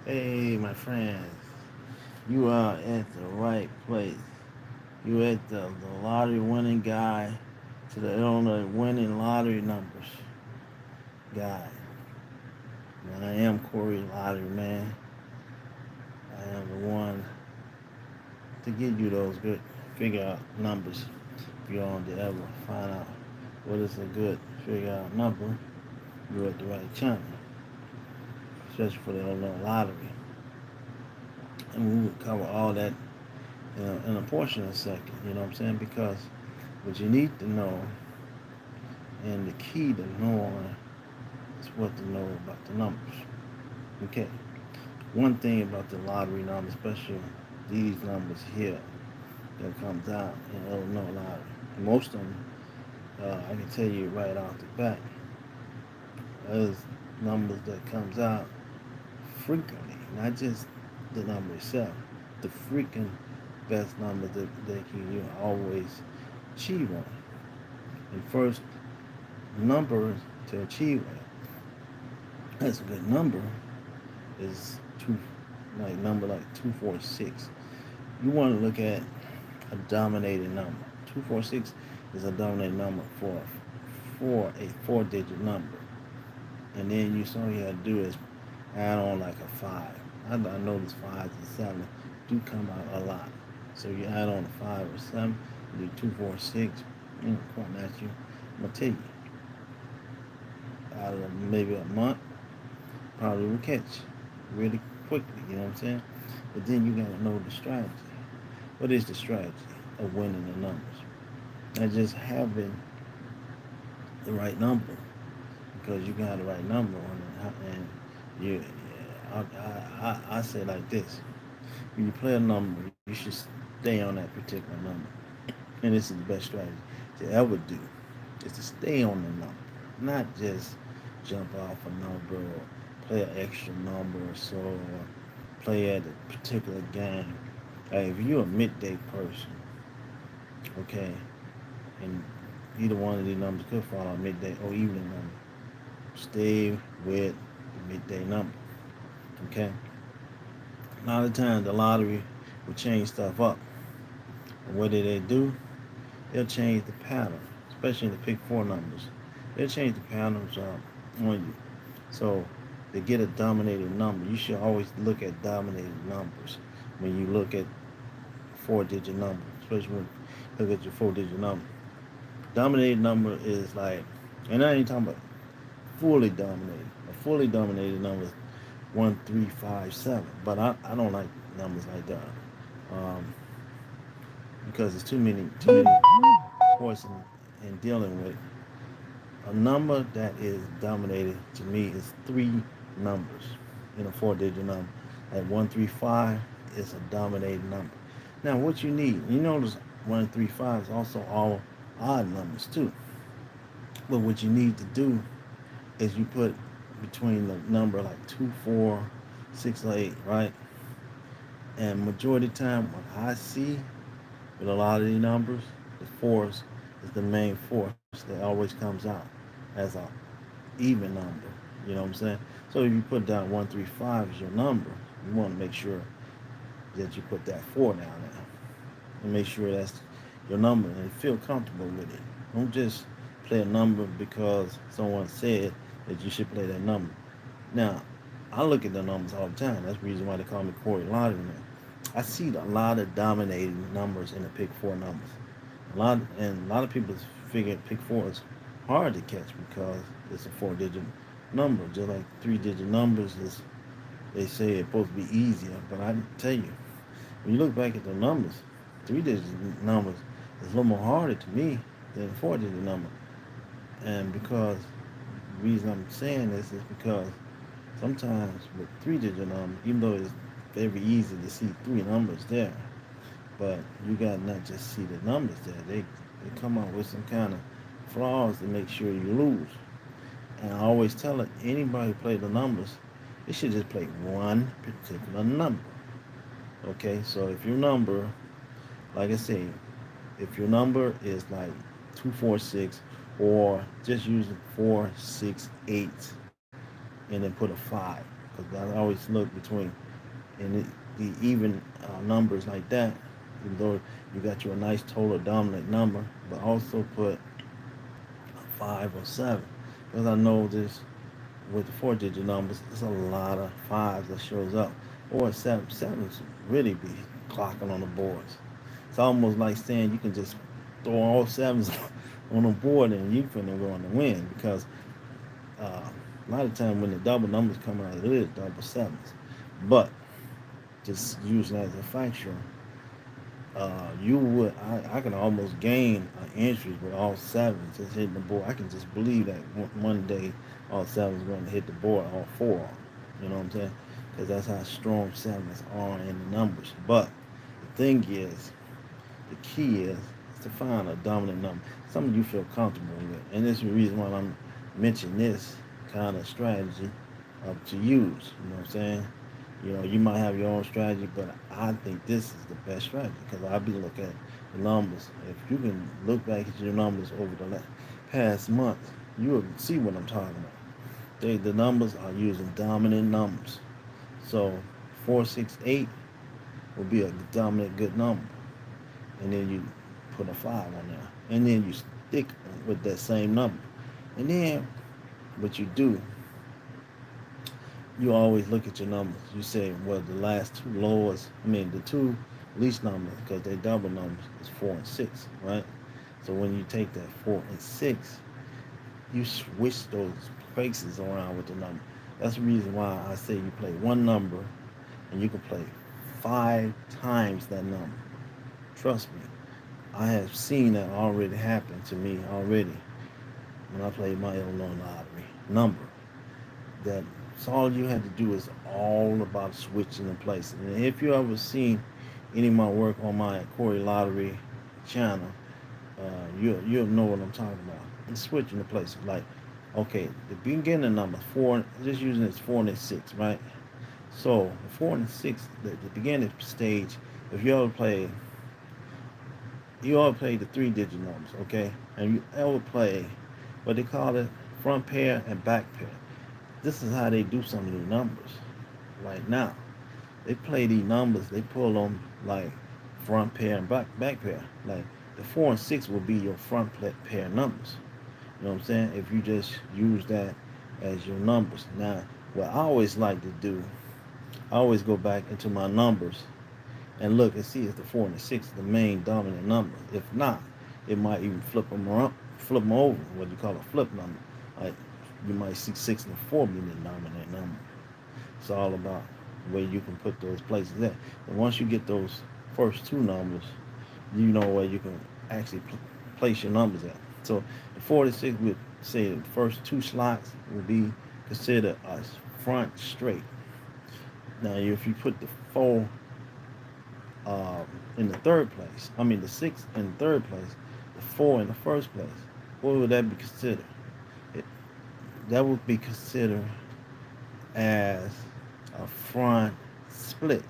Hey, my friends, you are at the right place. You at the lottery winning guy to the Illinois winning lottery numbers guy. And I am Corey Lottery Man. I am the one to give you those good figure out numbers. If you want to ever find out what is a good figure out number, you're at the right channel, especially for the Illinois lottery. And we will cover all that in a portion of a second. You know what I'm saying? Because what you need to know and the key to knowing is what to know about the numbers. Okay. One thing about the lottery numbers, especially these numbers here that comes out in Illinois lottery, most of them, I can tell you right off the bat, is numbers that comes out frequently, not just the number itself, the freaking best numbers that they can you always achieve on. And first number to achieve that's a good number is two like number like 246. You want to look at a dominated number. 246 is a dominated number for a four-digit number. And then all you have to do is add on like a five. I notice fives and seven do come out a lot. So you add on a five or seven, you do 246, quite natural. I'm gonna tell you, out of maybe a month, probably will catch really quickly, you know what I'm saying? But then you gotta know the strategy. What is the strategy of winning the numbers? And just having the right number because you got the right number on it. And you, I say like this: when you play a number, you should stay on that particular number. And this is the best strategy to ever do is to stay on the number, not just jump off a number or play an extra number or so, or play at a particular game. If you're a midday person, okay, and either one of these numbers could fall on midday or evening number, stay with the midday number, okay? A lot of times the lottery will change stuff up. And what do they do? They'll change the pattern, especially in the pick four numbers. They'll change the patterns on you. So to get a dominated number, you should always look at dominated numbers when you look at four-digit numbers, especially when you look at your four-digit number. Dominated number is like, and I ain't talking about fully dominated. A fully dominated number is 1357, but I don't like numbers like that because it's too many horses in dealing with. A number that is dominated to me is three numbers in a four-digit number. Like 135 is a dominated number. Now, what you notice 135 is also all odd numbers too. But what you need to do is you put between the number like 2, 4, 6, or 8, right? And majority of the time, what I see with a lot of these numbers, the fours is the main force that always comes out as a even number. You know what I'm saying? So if you put down 135 as your number, you want to make sure that you put that four down there and make sure that's your number and feel comfortable with it. Don't just play a number because someone said that you should play that number. Now, I look at the numbers all the time. That's the reason why they call me Corey Lottery Man. I see a lot of dominating numbers in the pick four numbers. A lot of people figure pick four is hard to catch because it's a four-digit number. Just like three-digit numbers is, they say it's supposed to be easier. But I tell you, when you look back at the numbers, three-digit numbers is a little more harder to me than a four-digit number. And because the reason I'm saying this is because sometimes with three-digit numbers, even though it's very easy to see three numbers there, but you got to not just see the numbers there. They come up with some kind of flaws to make sure you lose. And I always tell it, anybody who play the numbers, they should just play one particular number. Okay, so if your number, like I say, if your number is like 246 or just use 468 and then put a 5 because I always look between and the even numbers like that. Even though you got you a nice total dominant number, but also put a 5 or 7, because I know this with the 4-digit numbers, there's a lot of fives that shows up, or a seven. Sevens really be clocking on the boards. It's almost like saying you can just throw all sevens on the board and you finna go on the win, because a lot of time when the double numbers come out, it is double sevens. But just using it as a factor, I can almost gain an entry with all sevens just hitting the board. I can just believe that one day all sevens going to hit the board, all four. You know what I'm saying? Because that's how strong sevens are in the numbers. But the thing is, the key is to find a dominant number, something you feel comfortable with. And this is the reason why I'm mentioning this kind of strategy to use. You know what I'm saying? You know, you might have your own strategy, but I think this is the best strategy, because I'll be looking at the numbers. If you can look back at your numbers over the past month, you will see what I'm talking about. The numbers are using dominant numbers. So 468 will be a dominant good number, and then you put a 5 on there, and then you stick with that same number, and then what you do, you always look at your numbers. You say, well, the last two lowest, the two least numbers, because they double numbers, is 4 and 6, right? So when you take that 4 and 6, you switch those places around with the number. That's the reason why I say you play one number and you can play 5 times that number. Trust me, I have seen that already happen to me already when I played my Illinois lottery number. That so all you had to do is all about switching the places. And if you ever seen any of my work on my Corey Lottery channel, you'll know what I'm talking about. And switching the places, like, okay, the beginning number 4, just using this 4 and 6, right? So the 4 and 6, the beginning stage, if you ever play the 3-digit numbers, okay, and you ever play what they call it front pair and back pair. This is how they do some of these numbers right now. They play these numbers, they pull them like front pair and back pair. Like the 4 and 6 will be your front pair numbers. You know what I'm saying? If you just use that as your numbers. Now, what I always like to do, I always go back into my numbers and look and see if the 4 and the 6 is the main dominant number. If not, it might even flip them around, flip them over, what you call a flip number. Like you might see 6 and 4 being the dominant number. It's all about where you can put those places at. And once you get those first two numbers, you know where you can actually place your numbers at. So the 46 would say the first two slots would be considered a front straight. Now, if you put the 4 in the third place, the 6 in the third place, the 4 in the first place, what would that be considered? That would be considered as a front split.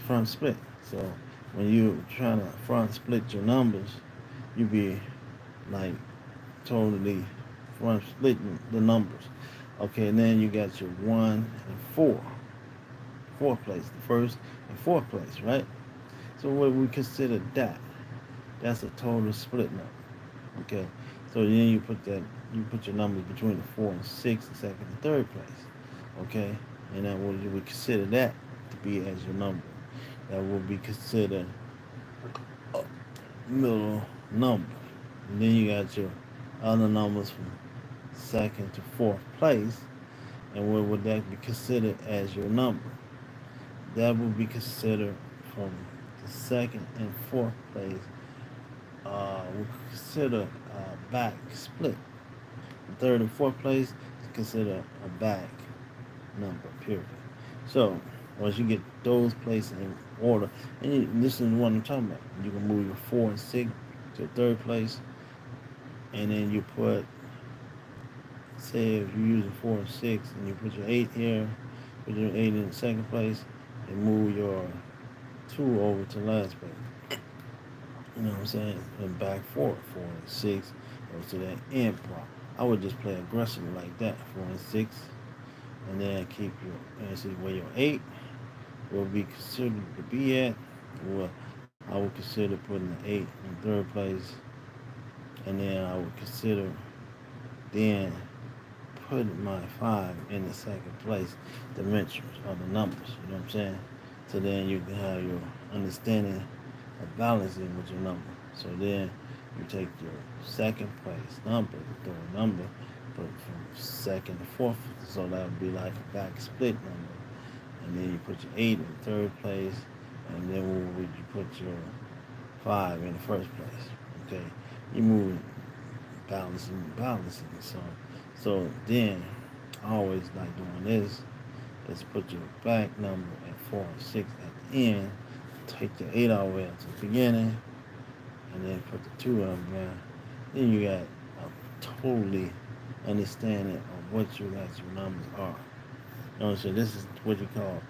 Front split. So when you're trying to front split your numbers, you be like totally front splitting the numbers. Okay, and then you got your 1 and 4. Fourth place, the first and fourth place, right? So what we consider that? That's a total split number. Okay. So then you put your numbers between the 4 and 6, the second and third place. Okay? And then what you would consider that to be as your number. That will be considered a middle number. And then you got your other numbers from second to fourth place. And what would that be considered as your number? That would be considered from the second and fourth place. We consider a back split. The third and fourth place is considered a back number, period. So once you get those places in order, and this is what I'm talking about, you can move your 4 and 6 to the third place, and then you put, say if you're using 4 and 6, and you put your 8 here, put your 8 in the second place, and move your 2 over to last place. You know what I'm saying? And back forward, 4 and 6, goes to that end part. I would just play aggressively like that, 4 and 6, and then keep your and see where your 8 will be considered to be at. Well, I would consider putting the 8 in third place, and then I would consider then putting my 5 in the second place, dimensions or the numbers. You know what I'm saying? So then you can have your understanding of balancing with your number. So then you take your second place number, the third number, put from second to fourth, so that would be like a back split number. And then you put your 8 in third place, and then where would you put your 5 in the first place? Okay, you move balancing. So then I always like doing this is put your back number at 4 and 6 at the end, take the 8 all the way up to the beginning, and then put the 2 of them down. Then you got a totally understanding of what your actual numbers are. You know, so this is what you call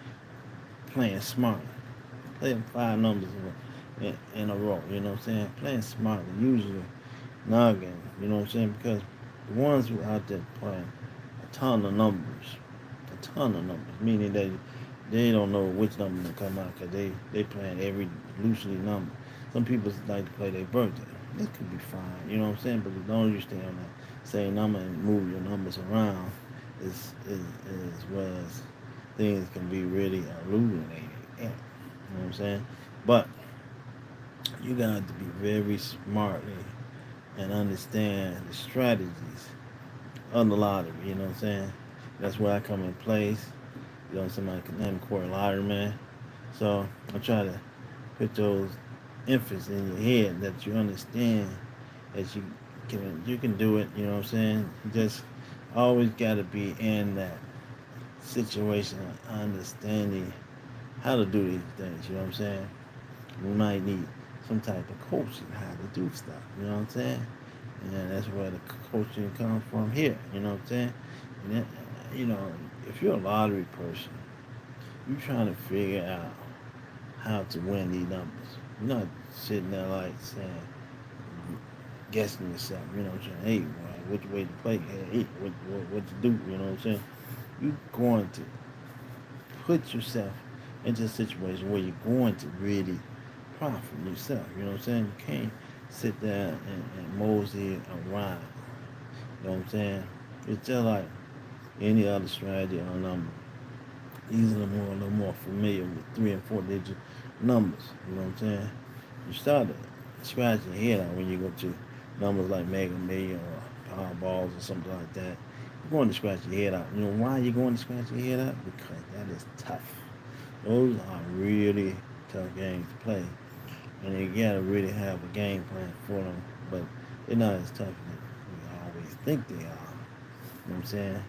playing smart. Playing 5 numbers in a row. You know what I'm saying? Playing smart. Usually noggin. You know what I'm saying? Because the ones who out there playing a ton of numbers, meaning that they don't know which number to come out because they playing every loosely number. Some people like to play their birthday. This could be fine, you know what I'm saying? But as long as you stay on that same number and move your numbers around, is was things can be really illuminated. Yeah, you know what I'm saying? But you got to be very smartly and understand the strategies of the lottery. You know what I'm saying? That's where I come in place. You know, somebody can name Corey Lottery Man. So I try to put those emphasis in your head that you understand that you can do it. You know what I'm saying? You just always got to be in that situation, understanding how to do these things. You know what I'm saying? We might need some type of coaching how to do stuff. You know what I'm saying? And that's where the coaching comes from here. You know what I'm saying? And then, if you're a lottery person, you're trying to figure out how to win these numbers. You're not sitting there like saying, guessing yourself. You know what I'm saying? Hey, which way to play? Hey, what to do? You know what I'm saying? You're going to put yourself into a situation where you're going to really profit yourself. You know what I'm saying? You can't sit there and mosey around. You know what I'm saying? It's just like any other strategy or number. These are a little more familiar with 3 and 4 digit numbers. You know what I'm saying? You start scratching your head out when you go to numbers like Mega Million or Powerballs or something like that. You're going to scratch your head out. You know why you're going to scratch your head out? Because that is tough. Those are really tough games to play. And you gotta really have a game plan for them. But they're not as tough as we always think they are. You know what I'm saying?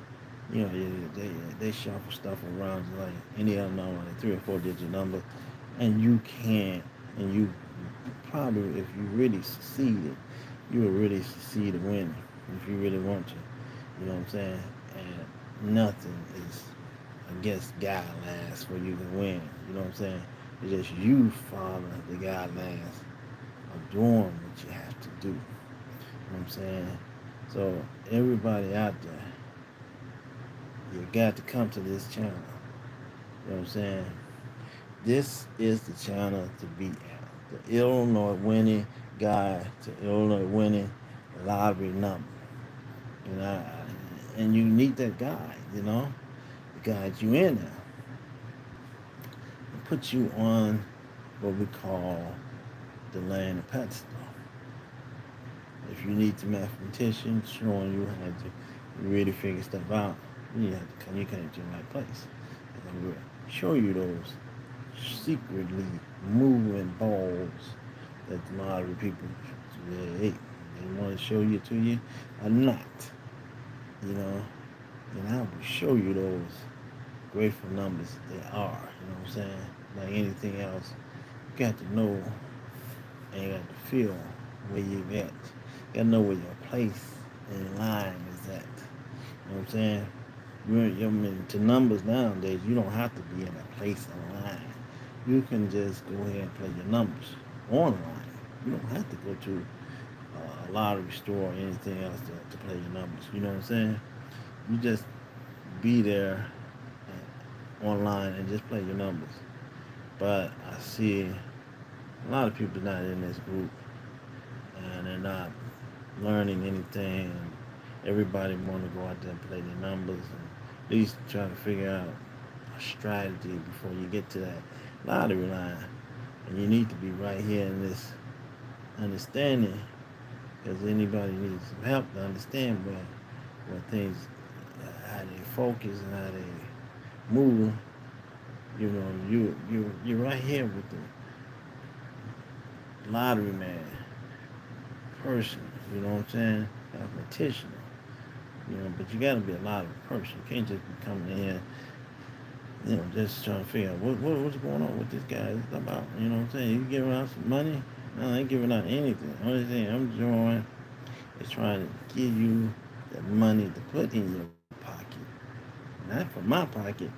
They shuffle stuff around like any other number, like 3 or 4 digit number, and you can, and you probably, if you really succeeded, you will really succeed in winning if you really want to. You know what I'm saying? And nothing is against guidelines for you to win. You know what I'm saying? It's just you following the guidelines of doing what you have to do. You know what I'm saying? So everybody out there, you got to come to this channel. You know what I'm saying? This is the channel to be at. The Illinois winning guide to Illinois winning lottery number. You know, and you need that guide, to guide you in there. And put you on what we call the land of pedestal. If you need the mathematician showing you how to really figure stuff out, you have to come. You came to the right place. And I'm going to show you those secretly moving balls that the lottery people, they want to show you to you or not. You know, and I will show you those grateful numbers they are. You know what I'm saying? Like anything else, you got to know and you got to feel where you at. You got to know where your place in line is at. You know what I'm saying? To numbers nowadays, you don't have to be in a place in line. You can just go ahead and play your numbers online. You don't have to go to a lottery store or anything else to play your numbers. You know what I'm saying? You just be there online and just play your numbers. But I see a lot of people not in this group and they're not learning anything. And everybody want to go out there and play their numbers and at least try to figure out a strategy before you get to that lottery line. And you need to be right here in this understanding because anybody needs some help to understand where things, how they focus and how they move. You know, you're right here with the lottery man person. You know what I'm saying? Mathematician. You know, but you got to be a lottery person. You can't just be coming in here, you know, just trying to figure out what's going on with this guy. It's about, you know what I'm saying? You giving out some money? No, I ain't giving out anything. Only thing I'm doing is trying to give you the money to put in your pocket. Not for my pocket,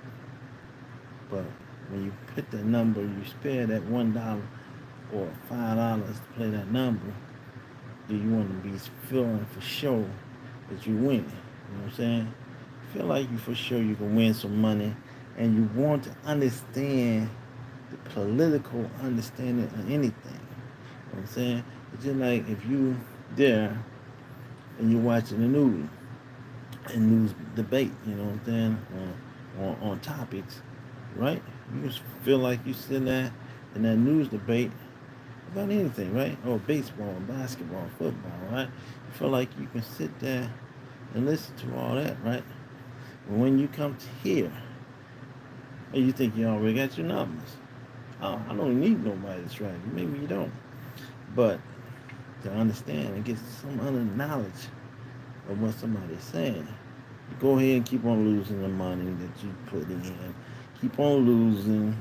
but when you put that number, you spare that $1 or $5 to play that number, do you want to be feeling for sure that you win? You know what I'm saying? Feel like you for sure you can win some money and you want to understand the political understanding of anything. You know what I'm saying? It's just like if you there and you're watching the news and news debate, you know what I'm saying, on topics, right? You just feel like you sitting there in that news debate about anything, right? Or baseball, basketball, football, right? You feel like you can sit there and listen to all that, right? But when you come to here, and you think you already got your numbers. Oh, I don't need nobody's strategy. Maybe you don't. But to understand and get some other knowledge of what somebody's saying, go ahead and keep on losing the money that you put in. Keep on losing.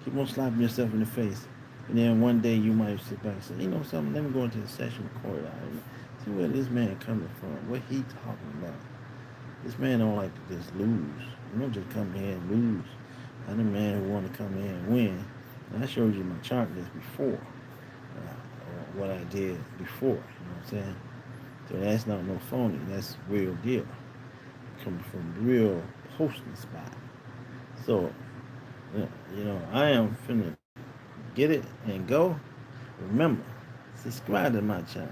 Keep on slapping yourself in the face. And then one day you might sit back and say, you know something, let me go into the session record out and see where this man coming from, what he talking about. This man don't like to just lose. You don't just come here and lose. I'm the man who want to come in and win. And I showed you my chart list before, or what I did before. You know what I'm saying? So that's not no phony. That's real deal. Coming from real posting spot. So, you know, I am finna get it and go. Remember, subscribe to my channel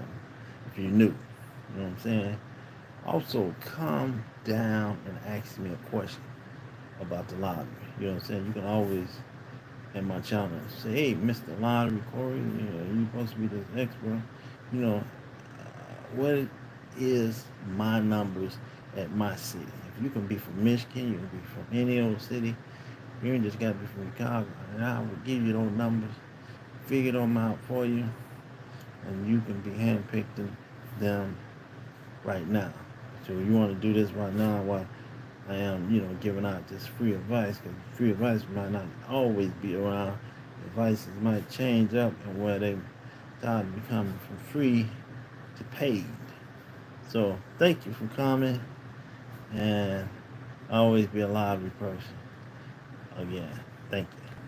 if you're new. You know what I'm saying? Also, come down and ask me a question about the lottery. You know what I'm saying? You can always in my channel say, "Hey, Mr. Lottery Corey, you know, you supposed to be this expert. You know, what is my numbers at my city? If you can be from Michigan, you can be from any old city. You ain't just got to be from Chicago, and I will give you those numbers, figure them out for you, and you can be handpicking them right now. So you want to do this right now while I am, you know, giving out this free advice because free advice might not always be around. Advices might change up and where they start becoming from free to paid. So thank you for coming and always be a lively person. Again, thank you.